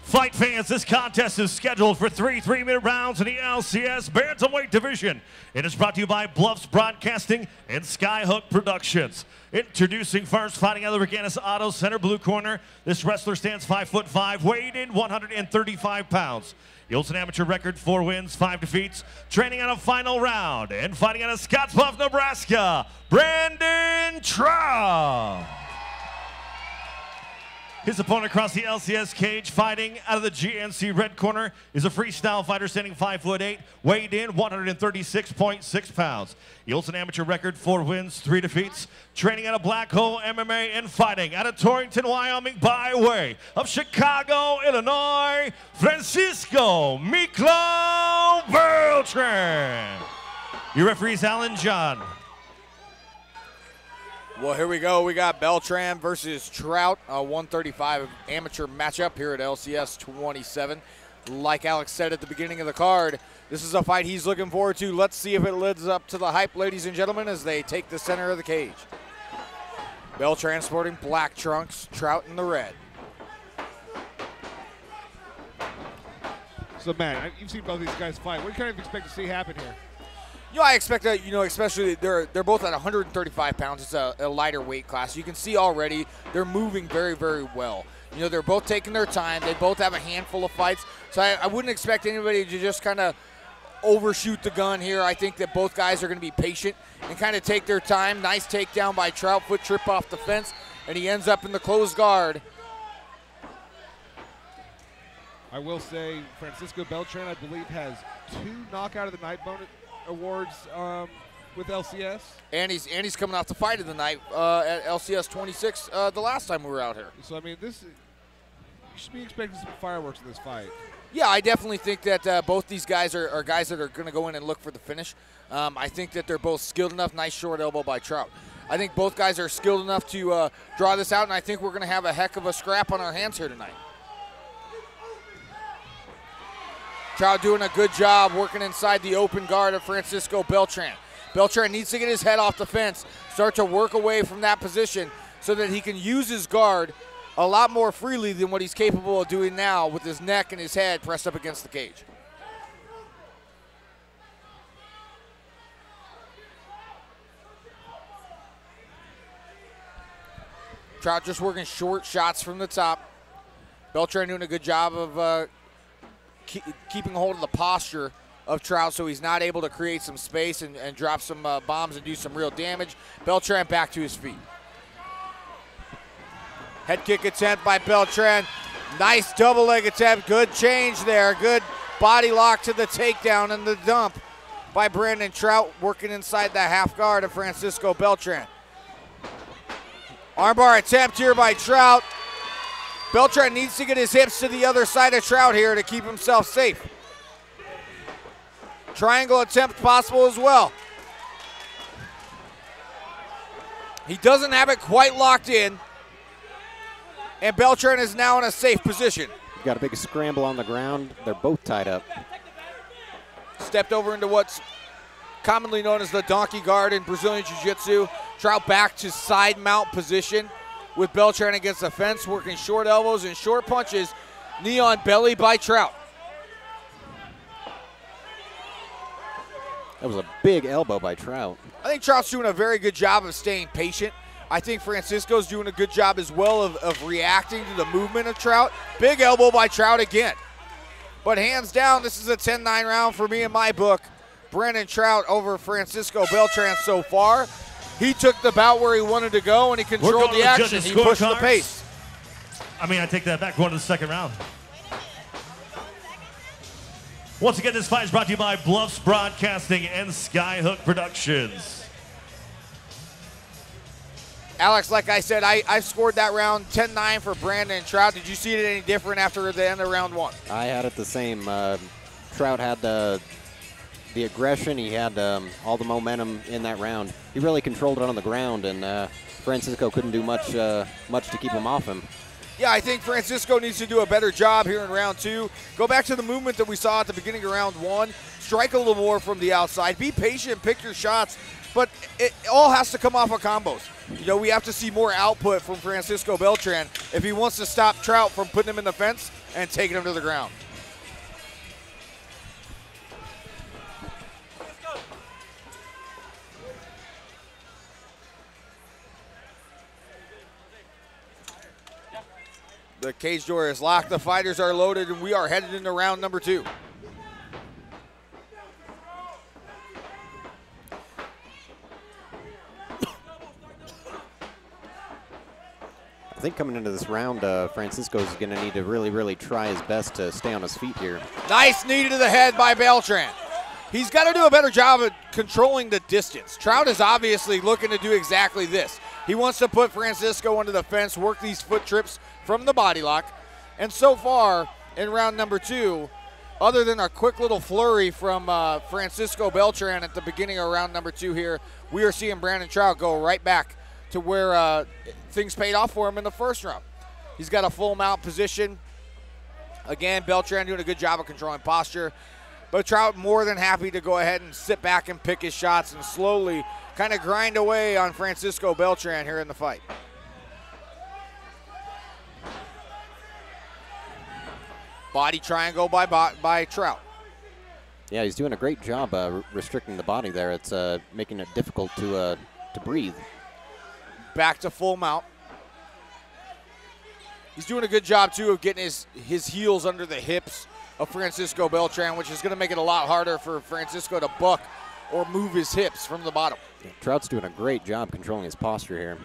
Fight fans, this contest is scheduled for 3 3-minute rounds in the LCS Bantamweight division. It is brought to you by Bluffs Broadcasting and Skyhook Productions. Introducing first, fighting out of the Reganis Auto Center blue corner. This wrestler stands 5'5", weighed in 135 pounds. He holds an amateur record, 4 wins, 5 defeats. Training on a final round and fighting out of Scottsbluff, Nebraska, Brandon Trout. His opponent across the LCS cage, fighting out of the GNC red corner, is a freestyle fighter standing 5'8", weighed in 136.6 pounds. He holds an amateur record, 4 wins, 3 defeats. Training out of Black Hole MMA and fighting out of Torrington, Wyoming, by way of Chicago, Illinois, Francisco Miklo Beltran. Your referees, Alan John. Well, here we go. We got Beltran versus Trout, a 135 amateur matchup here at LCS 27. Like Alex said at the beginning of the card, this is a fight he's looking forward to. Let's see if it lives up to the hype, ladies and gentlemen, as they take the center of the cage. Beltran sporting black trunks, Trout in the red. So, Matt, you've seen both these guys fight. What do you kind of expect to see happen here? You know, I expect that, especially they're both at 135 pounds. It's a lighter weight class. You can see already they're moving very, very well. They're both taking their time. They both have a handful of fights. So I wouldn't expect anybody to just kind of overshoot the gun here. I think that both guys are going to be patient and kind of take their time. Nice takedown by Trout, foot trip off the fence, and he ends up in the closed guard. I will say Francisco Beltran, I believe, has 2 knockout of the night awards with LCS. And he's coming off the fight of the night at LCS 26 the last time we were out here. So, I mean, you should be expecting some fireworks in this fight. Yeah, I definitely think that both these guys are guys that are going to go in and look for the finish. I think that they're both skilled enough. Nice short elbow by Trout. I think both guys are skilled enough to draw this out, and I think we're going to have a heck of a scrap on our hands here tonight. Trout doing a good job working inside the open guard of Francisco Beltran. Beltran needs to get his head off the fence, start to work away from that position so that he can use his guard a lot more freely than what he's capable of doing now with his neck and his head pressed up against the cage. Trout just working short shots from the top. Beltran doing a good job of keeping hold of the posture of Trout so he's not able to create some space and drop some bombs and do some real damage. Beltran back to his feet. Head kick attempt by Beltran. Nice double leg attempt. Good change there. Good body lock to the takedown and the dump by Brandon Trout, working inside the half guard of Francisco Beltran. Armbar attempt here by Trout. Beltran needs to get his hips to the other side of Trout here to keep himself safe. Triangle attempt possible as well. He doesn't have it quite locked in, and Beltran is now in a safe position. Got a big scramble on the ground. They're both tied up. Stepped over into what's commonly known as the donkey guard in Brazilian Jiu-Jitsu. Trout back to side mount position with Beltran against the fence, working short elbows and short punches. Knee on belly by Trout. That was a big elbow by Trout. I think Trout's doing a very good job of staying patient. I think Francisco's doing a good job as well of reacting to the movement of Trout. Big elbow by Trout again. But hands down, this is a 10-9 round for me in my book. Brandon Trout over Francisco Beltran so far. He took the bout where he wanted to go, and he controlled the action. He pushed the pace. I take that back. Going to the second round. Once again, this fight is brought to you by Bluffs Broadcasting and Skyhook Productions. Alex, like I said, I scored that round 10-9 for Brandon Trout. Did you see it any different after the end of round 1? I had it the same. Trout had the aggression. He had all the momentum in that round. He really controlled it on the ground, and Francisco couldn't do much to keep him off him. Yeah, I think Francisco needs to do a better job here in round 2. Go back to the movement that we saw at the beginning of round 1. Strike a little more from the outside. Be patient, pick your shots, but it all has to come off of combos. We have to see more output from Francisco Beltran if he wants to stop Trout from putting him in the fence. and taking him to the ground. The cage door is locked, the fighters are loaded, and we are headed into round number 2. I think coming into this round, Francisco's going to need to really try his best to stay on his feet here. Nice knee to the head by Beltran. He's got to do a better job of controlling the distance. Trout is obviously looking to do exactly this. He wants to put Francisco into the fence, work these foot trips from the body lock. And so far in round number 2, other than a quick little flurry from Francisco Beltran at the beginning of round number 2 here, we are seeing Brandon Trout go right back to where things paid off for him in the first round. He's got a full mount position. Again, Beltran doing a good job of controlling posture. But Trout more than happy to go ahead and sit back and pick his shots and slowly kind of grind away on Francisco Beltran here in the fight. Body triangle by Trout. Yeah, he's doing a great job restricting the body there. It's making it difficult to breathe. Back to full mount. He's doing a good job, too, of getting his heels under the hips of Francisco Beltran, which is going to make it a lot harder for Francisco to buck or move his hips from the bottom. Yeah, Trout's doing a great job controlling his posture here.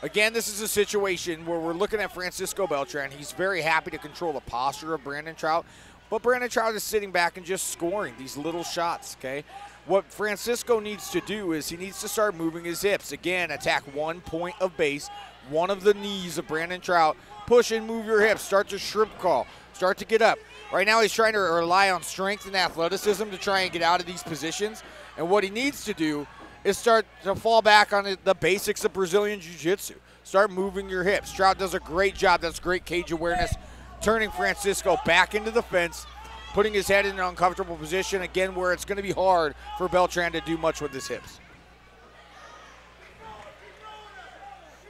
Again, this is a situation where we're looking at Francisco Beltran. He's very happy to control the posture of Brandon Trout, but Brandon Trout is sitting back and just scoring these little shots, okay? What Francisco needs to do is he needs to start moving his hips. Again, attack one point of base, one of the knees of Brandon Trout. Push and move your hips. Start to shrimp crawl. Start to get up. Right now he's trying to rely on strength and athleticism to try and get out of these positions. And what he needs to do is start to fall back on the basics of Brazilian Jiu-Jitsu. Start moving your hips. Trout does a great job. That's great cage awareness, turning Francisco back into the fence, putting his head in an uncomfortable position, again, where it's going to be hard for Beltran to do much with his hips.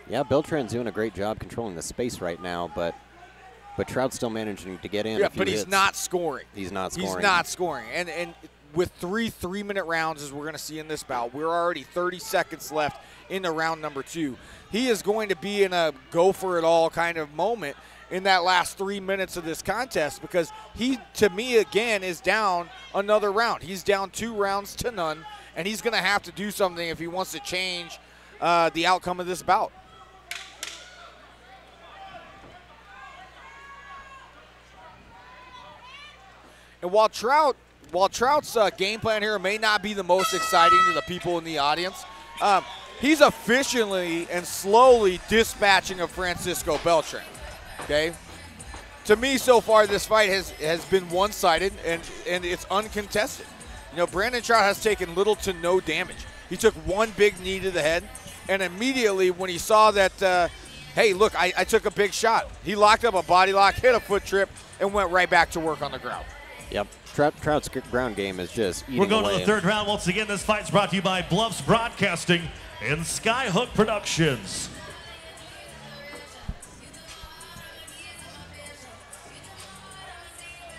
Yeah, Beltran's doing a great job controlling the space right now, but Trout's still managing to get in. Yeah, but he's not scoring. He's not scoring. He's not scoring. And with 3 3-minute rounds, as we're going to see in this bout, we're already 30 seconds left into round number 2. He is going to be in a go-for-it-all kind of moment in that last 3 minutes of this contest, because he, to me, again, is down another round. He's down 2 rounds to none, and he's going to have to do something if he wants to change the outcome of this bout. And while Trout's game plan here may not be the most exciting to the people in the audience, he's efficiently and slowly dispatching of Francisco Beltran. Okay, to me so far this fight has been one-sided and it's uncontested. You know, Brandon Trout has taken little to no damage. He took one big knee to the head, and immediately when he saw that, hey, look, I took a big shot, he locked up a body lock, hit a foot trip, and went right back to work on the ground. Yep. Trout's ground game is just eating We're going away. to the third round. Once again, this fight's brought to you by Bluffs Broadcasting and Skyhook Productions.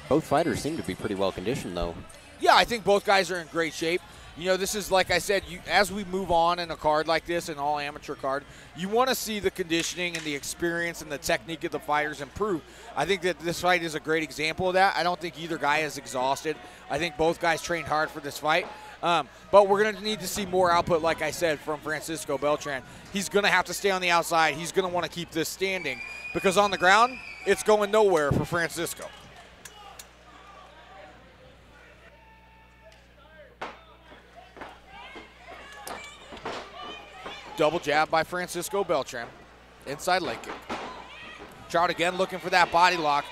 Both fighters seem to be pretty well conditioned, though. Yeah, I think both guys are in great shape. You know, this is, like I said, as we move on in a card like this, an all-amateur card, you want to see the conditioning and the experience and the technique of the fighters improve. I think that this fight is a great example of that. I don't think either guy is exhausted. I think both guys trained hard for this fight. But we're going to need to see more output, like I said, from Francisco Beltran. He's going to have to stay on the outside. He's going to want to keep this standing because on the ground, it's going nowhere for Francisco. Double jab by Francisco Beltran. Inside leg kick. Trout again looking for that body lock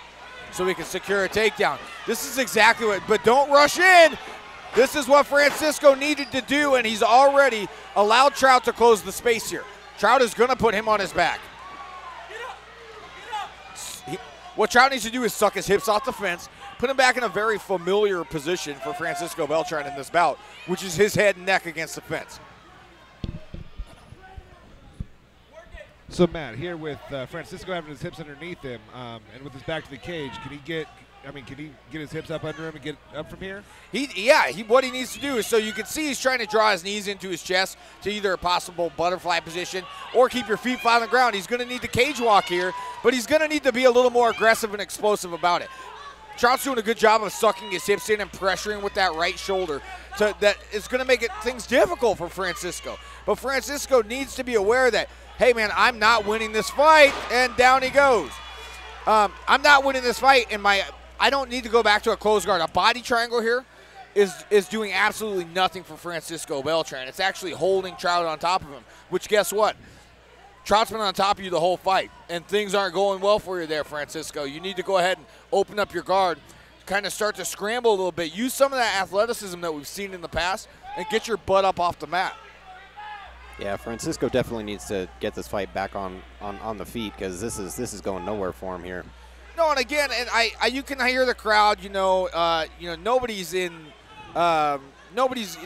so he can secure a takedown. This is exactly what, but don't rush in. This is what Francisco needed to do, and he's already allowed Trout to close the space here. Trout is going to put him on his back. What Trout needs to do is suck his hips off the fence, put him back in a very familiar position for Francisco Beltran in this bout, which is his head and neck against the fence. So Matt, here with Francisco having his hips underneath him, and with his back to the cage, can he get his hips up under him and get up from here? What he needs to do is, so you can see he's trying to draw his knees into his chest to either a possible butterfly position or keep your feet flat on the ground. He's going to need the cage walk here, but he's going to need to be a little more aggressive and explosive about it. Trout's doing a good job of sucking his hips in and pressuring with that right shoulder. That is going to make things difficult for Francisco. But Francisco needs to be aware that, hey man, I'm not winning this fight, and down he goes. I'm not winning this fight, and I don't need to go back to a closed guard. A body triangle here is doing absolutely nothing for Francisco Beltran. It's actually holding Trout on top of him, which guess what? Trout's been on top of you the whole fight, and things aren't going well for you there, Francisco. You need to go ahead and open up your guard, kind of start to scramble a little bit. Use some of that athleticism that we've seen in the past and get your butt up off the mat. Yeah, Francisco definitely needs to get this fight back on the feet, because this is going nowhere for him here. No, and again, and you can hear the crowd. Nobody's in.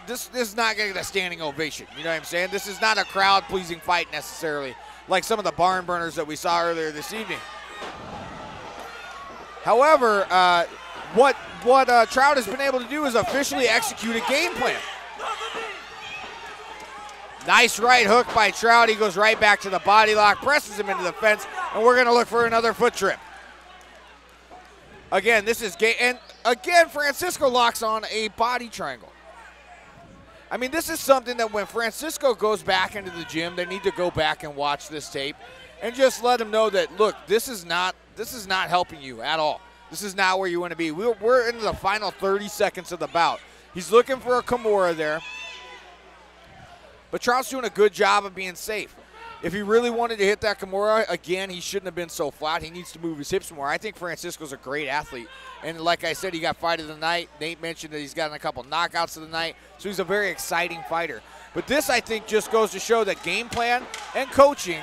This is not getting a standing ovation. You know what I'm saying? This is not a crowd-pleasing fight necessarily, like some of the barn burners that we saw earlier this evening. However, what Trout has been able to do is officially execute a game plan. Nice right hook by Trout. He goes right back to the body lock, presses him into the fence, and we're going to look for another foot trip. Again, this is game, and again, Francisco locks on a body triangle. I mean, this is something that when Francisco goes back into the gym, they need to go back and watch this tape and just let him know that, look, this is not helping you at all. This is not where you want to be. We're into the final 30 seconds of the bout. He's looking for a Kimura there. But Trout's doing a good job of being safe. If he really wanted to hit that Kimura, again, he shouldn't have been so flat. He needs to move his hips more. I think Francisco's a great athlete. And like I said, he got fight of the night. Nate mentioned that he's gotten a couple knockouts of the night. So he's a very exciting fighter. But this, I think, just goes to show that game plan and coaching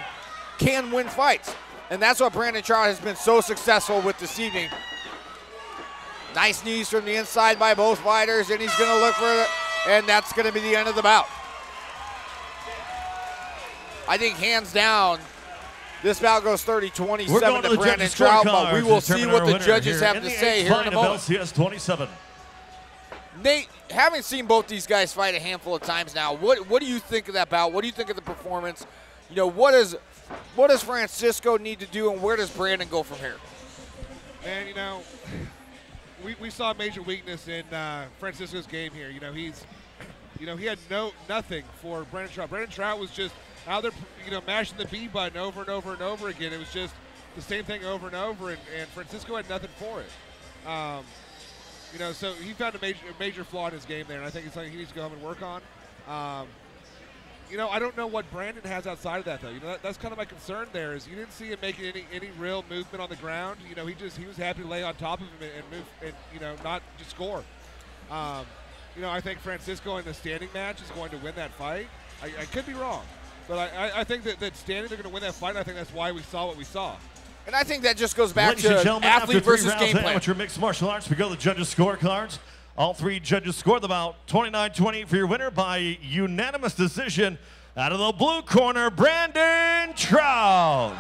can win fights. And that's what Brandon Trout has been so successful with this evening. Nice knees from the inside by both fighters, and he's going to look for it, and that's going to be the end of the bout. I think hands down, this bout goes 30-27 to Brandon Trout, but we will see what the judges have to say here in a moment. LCS 27. Nate, having seen both these guys fight a handful of times now, what do you think of that bout? What do you think of the performance? You know, what does Francisco need to do, and where does Brandon go from here? Man, you know, we saw a major weakness in Francisco's game here. You know, he had nothing for Brandon Trout. Brandon Trout was just out there, mashing the B button over and over and over again. It was just the same thing over and over, and Francisco had nothing for it. So he found a major flaw in his game there, and I think it's something he needs to go home and work on. I don't know what Brandon has outside of that, though. That's kind of my concern there, is you didn't see him making any real movement on the ground. He was happy to lay on top of him and move and, not just score. I think Francisco in the standing match is going to win that fight. I could be wrong. But I think that standing, they're going to win that fight. I think that's why we saw what we saw. And I think that just goes back Ladies and gentlemen, athlete versus game plan. Amateur mixed martial arts, we go to the judges' scorecards. All three judges scored the bout 29-28 for your winner by unanimous decision. Out of the blue corner, Brandon Trout.